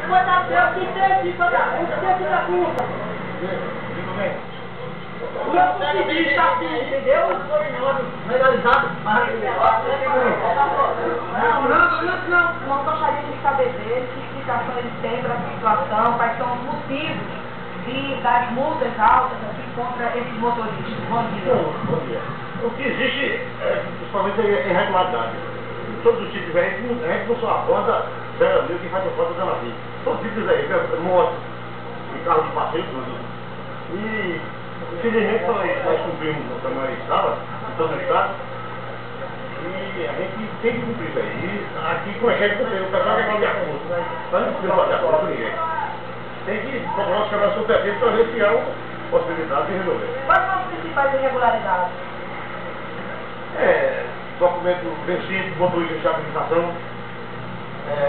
Quando Deus que teve, esquece da culpa. Não consegui estar aqui, entendeu? Legalizado. Não gostaria de saber deles, que explicação eles têm para essa situação, quais são os motivos das multas altas aqui contra esses motoristas. Bom dia. Bom dia. O que existe, principalmente, é irregularidade. Em todos os tipos, a gente não só aborda 0 mil que faz a frota da navio. Todos os tipos aí, moto e carro de passeio, tudo. E, infelizmente, nós cumprimos a maioria de sala, em todo o estado, e a gente tem que cumprir isso aí. E aqui com a gente cumprir, o pessoal quer fazer acordo. Nós não podemos fazer acordo com ninguém. Tem que procurar os canais competentes para ver se há uma possibilidade de resolver. Quais são as principais irregularidades? Documento vencido, motorista de habilitação,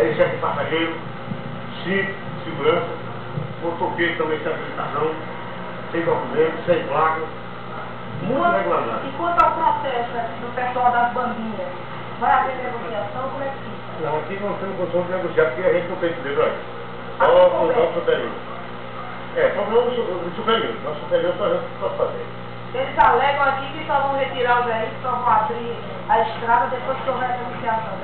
excesso de passageiro, cinto, segurança, motoqueiro também sem habilitação, sem documento, sem placa, muita irregularidade. E quanto ao processo do pessoal das bandinhas, vai haver negociação? Como é que fica? Não, aqui não temos condição de negociar porque a gente não tem poder aí. Só o nosso superior. Só o superior. Nosso superior só a gente pode fazer. Eles alegam aqui que só vão retirar os veículos, só vão abrir a estrada depois que houver negociação.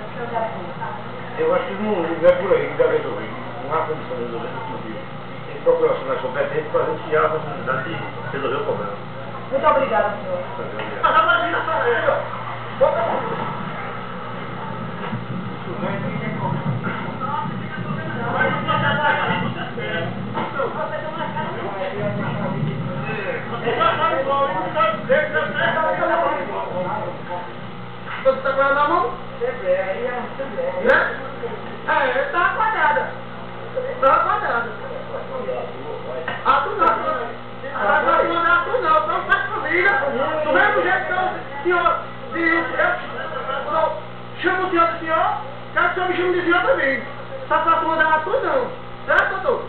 Eu acho que não é por aí que deve resolver. Não há condição de resolver nesse motivo. Tem que procurar os canais competentes para anunciar a possibilidade de resolver o problema. Muito obrigada, senhor. Você tá com ela na mão? Né? Tá apagada. Tá apagada. Tu não. Tu não. Então faz família. Do mesmo jeito que o senhor chama o senhor de senhor, quero que o senhor me chame de senhor também. Só pra tu mandar tu não. Certo, doutor?